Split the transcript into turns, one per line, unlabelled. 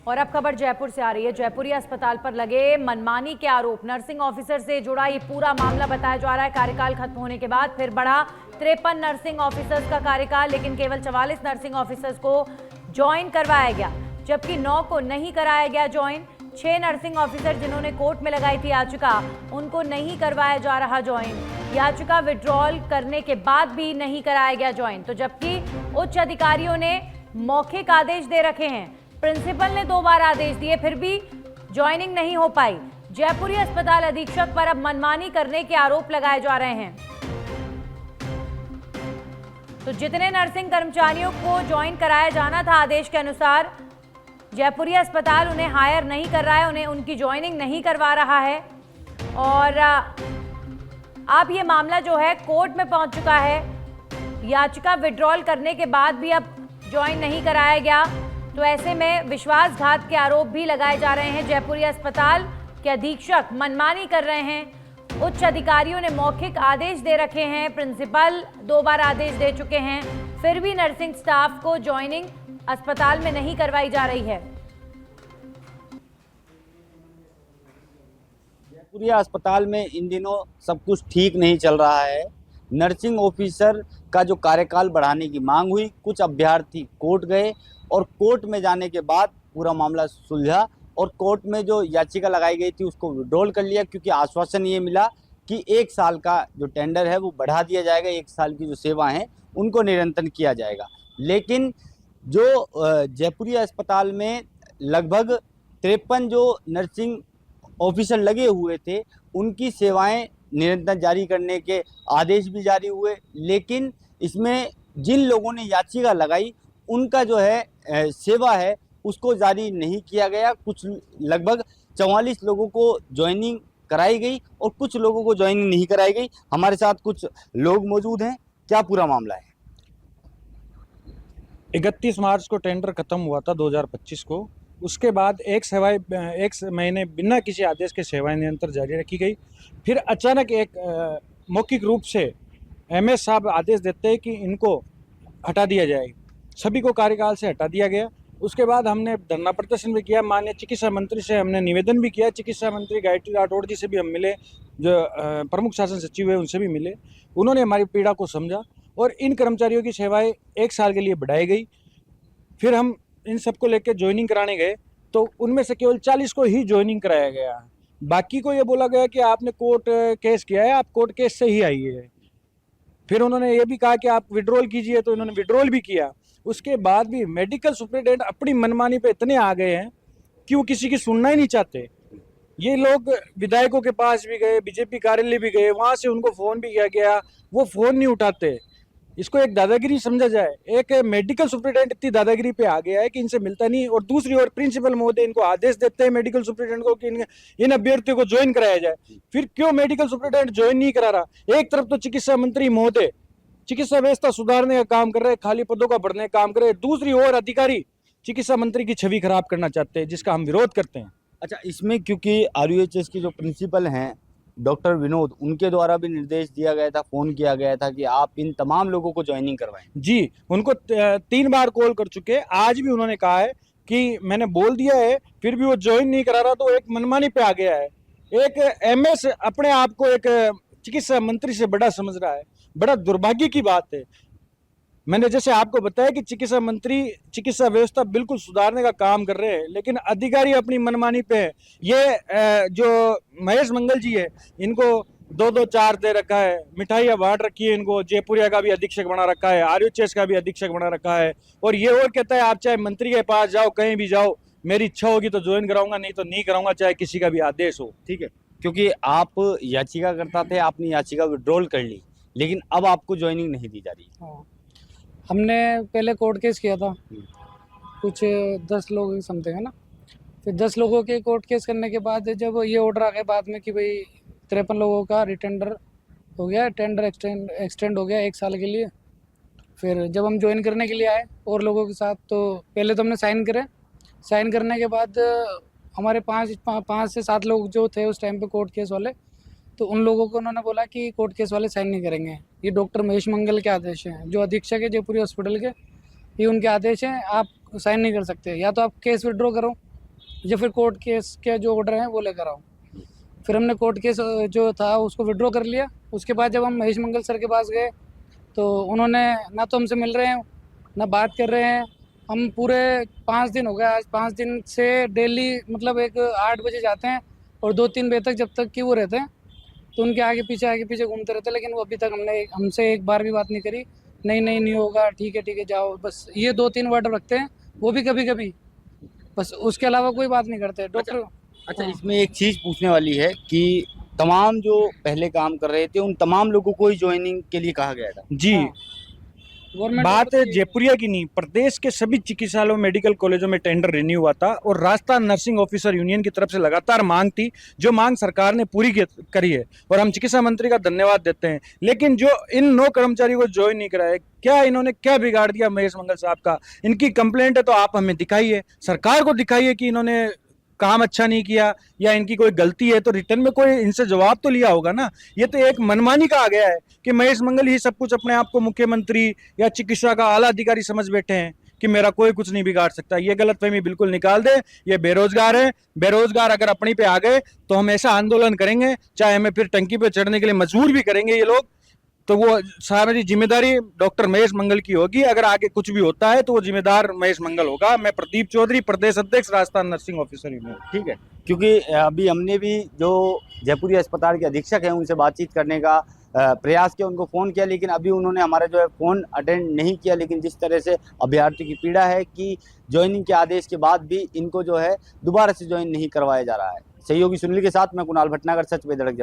और अब खबर जयपुर से आ रही है। जयपुरी अस्पताल पर लगे मनमानी के आरोप, नर्सिंग ऑफिसर से जुड़ा ये पूरा मामला बताया जा रहा है। कार्यकाल खत्म होने के बाद फिर बढ़ा 53 नर्सिंग ऑफिसर्स का कार्यकाल, लेकिन केवल 44 नर्सिंग ऑफिसर्स को ज्वाइन करवाया गया, जबकि 9 को नहीं कराया गया ज्वाइन। 6 नर्सिंग ऑफिसर जिन्होंने कोर्ट में लगाई थी याचिका, उनको नहीं करवाया जा रहा ज्वाइन। याचिका विड्रॉल करने के बाद भी नहीं कराया गया ज्वाइन, तो जबकि उच्च अधिकारियों ने मौखिक आदेश दे रखे हैं, प्रिंसिपल ने 2 बार आदेश दिए, फिर भी ज्वाइनिंग नहीं हो पाई। जयपुरी अस्पताल अधीक्षक पर अब मनमानी करने के आरोप लगाए जा रहे हैं। तो जितने नर्सिंग कर्मचारियों को ज्वाइन कराया जाना था आदेश के अनुसार, जयपुरी अस्पताल उन्हें हायर नहीं कर रहा है, उन्हें उनकी ज्वाइनिंग नहीं करवा रहा है। और अब ये मामला जो है कोर्ट में पहुंच चुका है। याचिका विड्रॉल करने के बाद भी अब ज्वाइन नहीं कराया गया, तो ऐसे में विश्वासघात के आरोप भी लगाए जा रहे हैं। जयपुरी अस्पताल के अधीक्षक मनमानी कर रहे हैं। उच्च अधिकारियों ने मौखिक आदेश दे रखे हैं, प्रिंसिपल 2 बार आदेश दे चुके हैं, फिर भी नर्सिंग स्टाफ को ज्वाइनिंग अस्पताल में नहीं करवाई जा रही है।
जयपुरी अस्पताल में इन दिनों सब कुछ ठीक नहीं चल रहा है। नर्सिंग ऑफिसर का जो कार्यकाल बढ़ाने की मांग हुई, कुछ अभ्यर्थी कोर्ट गए और कोर्ट में जाने के बाद पूरा मामला सुलझा और कोर्ट में जो याचिका लगाई गई थी उसको विड्रॉल कर लिया, क्योंकि आश्वासन ये मिला कि 1 साल का जो टेंडर है वो बढ़ा दिया जाएगा, 1 साल की जो सेवा हैं उनको निरंतर किया जाएगा। लेकिन जो जयपुरी अस्पताल में लगभग 53 जो नर्सिंग ऑफिसर लगे हुए थे, उनकी सेवाएं निरंतर जारी करने के आदेश भी जारी हुए, लेकिन इसमें जिन लोगों ने याचिका लगाई उनका जो है सेवा है उसको जारी नहीं किया गया। कुछ लगभग 44 लोगों को ज्वाइनिंग कराई गई और कुछ लोगों को ज्वाइनिंग नहीं कराई गई। हमारे साथ कुछ लोग मौजूद हैं। क्या पूरा मामला है?
31 मार्च को टेंडर खत्म हुआ था 2025 को। उसके बाद एक महीने बिना किसी आदेश के सेवाएं निरंतर जारी रखी गई। फिर अचानक एक मौखिक रूप से एमएस साहब आदेश देते हैं कि इनको हटा दिया जाए, सभी को कार्यकाल से हटा दिया गया। उसके बाद हमने धरना प्रदर्शन भी किया, माननीय चिकित्सा मंत्री से हमने निवेदन भी किया, चिकित्सा मंत्री गायत्री राठौड़ जी से भी हम मिले, जो प्रमुख शासन सचिव है उनसे भी मिले। उन्होंने हमारी पीड़ा को समझा और इन कर्मचारियों की सेवाएं 1 साल के लिए बढ़ाई गई। फिर हम इन सबको लेकर ज्वाइनिंग कराने गए तो उनमें से केवल 40 को ही ज्वाइनिंग कराया गया। बाकी को ये बोला गया कि आपने कोर्ट केस किया है, आप कोर्ट केस से ही आइए। फिर उन्होंने ये भी कहा कि आप विड्रॉल कीजिए, तो इन्होंने विड्रॉल भी किया। उसके बाद भी मेडिकल सुपरिटेंडेंट अपनी मनमानी पे इतने आ गए हैं कि वो किसी की सुनना ही नहीं चाहते। ये लोग विधायकों के पास भी गए, बीजेपी कार्यालय भी गए, वहां से उनको फोन भी किया गया, वो फोन नहीं उठाते। इसको एक दादागिरी समझा जाए। एक मेडिकल सुपरिटेंडेंट इतनी दादागिरी पे आ गया है कि इनसे मिलता नहीं, और दूसरी ओर प्रिंसिपल महोदय इनको आदेश देते हैं मेडिकल सुपरिटेंडेंट को कि इन अभ्यर्थियों को ज्वाइन कराया जाए। फिर क्यों मेडिकल सुपरिटेंडेंट ज्वाइन नहीं करा रहा? एक तरफ तो चिकित्सा मंत्री महोदय चिकित्सा व्यवस्था सुधारने का काम कर रहे हैं, खाली पदों का भरने का काम कर रहे हैं, दूसरी ओर अधिकारी चिकित्सा मंत्री की छवि खराब करना चाहते हैं, जिसका हम विरोध करते हैं।
अच्छा, इसमें क्योंकि आरयूएचएस की जो प्रिंसिपल हैं डॉक्टर विनोद, उनके द्वारा भी निर्देश दिया गया था, फोन किया गया था कि आप इन तमाम लोगों को ज्वाइनिंग करवाएं।
जी, उनको 3 बार कॉल कर चुके हैं। आज भी उन्होंने कहा है कि मैंने बोल दिया है, फिर भी वो ज्वाइन नहीं करा रहा, तो एक मनमानी पे आ गया है। एक एमएस अपने आप को एक चिकित्सा मंत्री से बड़ा समझ रहा है, बड़ा दुर्भाग्य की बात है। मैंने जैसे आपको बताया कि चिकित्सा मंत्री चिकित्सा व्यवस्था बिल्कुल सुधारने का काम कर रहे हैं, लेकिन अधिकारी अपनी मनमानी पे है। ये जो महेश मंगल जी है, इनको 2-2 4 दे रखा है, मिठाइयाँ बांट रखी है, इनको जयपुरिया का भी अधीक्षक बना रखा है, आरयूएचएस का भी अधीक्षक बना रखा है, और ये और कहता है आप चाहे मंत्री के पास जाओ, कहीं भी जाओ, मेरी इच्छा होगी तो ज्वाइन कराऊंगा, नहीं तो नहीं कराऊंगा, चाहे किसी का भी आदेश हो।
ठीक है, क्योंकि आप याचिका करता थे, आपने याचिका विड्रॉल कर ली, लेकिन अब आपको ज्वाइनिंग नहीं दी जा रही।
हाँ, हमने पहले कोर्ट केस किया था, कुछ 10 लोग समथिंग है ना। फिर 10 लोगों के कोर्ट केस करने के बाद जब ये ऑर्डर आ गया बाद में कि भाई 53 लोगों का रिटेंडर हो गया, टेंडर एक्सटेंड हो गया 1 साल के लिए। फिर जब हम ज्वाइन करने के लिए आए और लोगों के साथ, तो पहले तो हमने साइन करे। साइन करने के बाद हमारे 5 से 7 लोग जो थे उस टाइम पे कोर्ट केस वाले, तो उन लोगों को उन्होंने बोला कि कोर्ट केस वाले साइन नहीं करेंगे। ये डॉक्टर महेश मंगल के आदेश हैं, जो अधीक्षक है जयपुरी हॉस्पिटल के, ये उनके आदेश हैं, आप साइन नहीं कर सकते। या तो आप केस विड्रॉ करो या फिर कोर्ट केस के जो ऑर्डर हैं वो लेकर आओ। फिर हमने कोर्ट केस जो था उसको विड्रॉ कर लिया। उसके बाद जब हम महेश मंगल सर के पास गए तो उन्होंने ना तो हमसे मिल रहे हैं ना बात कर रहे हैं। हम पूरे 5 दिन हो गए, आज 5 दिन से डेली मतलब एक 8 बजे जाते हैं और 2-3 बजे तक जब तक कि वो रहते हैं तो उनके आगे पीछे घूमते रहते हैं, लेकिन वो अभी तक हमसे एक बार भी बात नहीं करी। नहीं होगा, ठीक है जाओ, बस ये 2-3 वर्ड रखते हैं, वो भी कभी कभी, बस उसके अलावा कोई बात नहीं करते डॉक्टर।
अच्छा,
हाँ।
इसमें एक चीज पूछने वाली है कि तमाम जो पहले काम कर रहे थे उन तमाम लोगों को ही ज्वाइनिंग के लिए कहा गया था।
जी,
हाँ, गवर्नमेंट
बात है जयपुरिया की नहीं, प्रदेश के सभी चिकित्सालयों मेडिकल कॉलेजों में टेंडर रिन्यू हुआ था और राजस्थान नर्सिंग ऑफिसर यूनियन की तरफ से लगातार मांग थी, जो मांग सरकार ने पूरी करी है और हम चिकित्सा मंत्री का धन्यवाद देते हैं। लेकिन जो इन 9 कर्मचारियों को ज्वाइन नहीं कराया, क्या इन्होंने क्या बिगाड़ दिया महेश मंगल साहब का? इनकी कंप्लेंट है तो आप हमें दिखाइए, सरकार को दिखाइए कि इन्होंने काम अच्छा नहीं किया या इनकी कोई गलती है तो रिटर्न में कोई इनसे जवाब तो लिया होगा ना। ये तो एक मनमानी का आ गया है कि महेश मंगल ही सब कुछ अपने आप को मुख्यमंत्री या चिकित्सा का आला अधिकारी समझ बैठे हैं कि मेरा कोई कुछ नहीं बिगाड़ सकता। ये गलतफहमी बिल्कुल निकाल दे। ये बेरोजगार है, बेरोजगार अगर अपनी पे आ गए तो हम ऐसा आंदोलन करेंगे, चाहे हमें फिर टंकी पे चढ़ने के लिए मजबूर भी करेंगे ये लोग, तो वो सारी जिम्मेदारी डॉक्टर महेश मंगल की होगी। अगर आगे कुछ भी होता है तो वो जिम्मेदार महेश मंगल होगा। मैं प्रदीप चौधरी, प्रदेश अध्यक्ष राजस्थान नर्सिंग ऑफिसर यूनियन।
ठीक है, क्योंकि अभी हमने भी जो जयपुरी अस्पताल के अधीक्षक हैं उनसे बातचीत करने का प्रयास किया, उनको फ़ोन किया, लेकिन अभी उन्होंने हमारा जो है फ़ोन अटेंड नहीं किया। लेकिन जिस तरह से अभ्यर्थी की पीड़ा है कि ज्वाइनिंग के आदेश के बाद भी इनको जो है दोबारा से ज्वाइन नहीं करवाया जा रहा है। सहयोगी सुनील के साथ मैं कुणाल भटनागर, सच पे धड़क।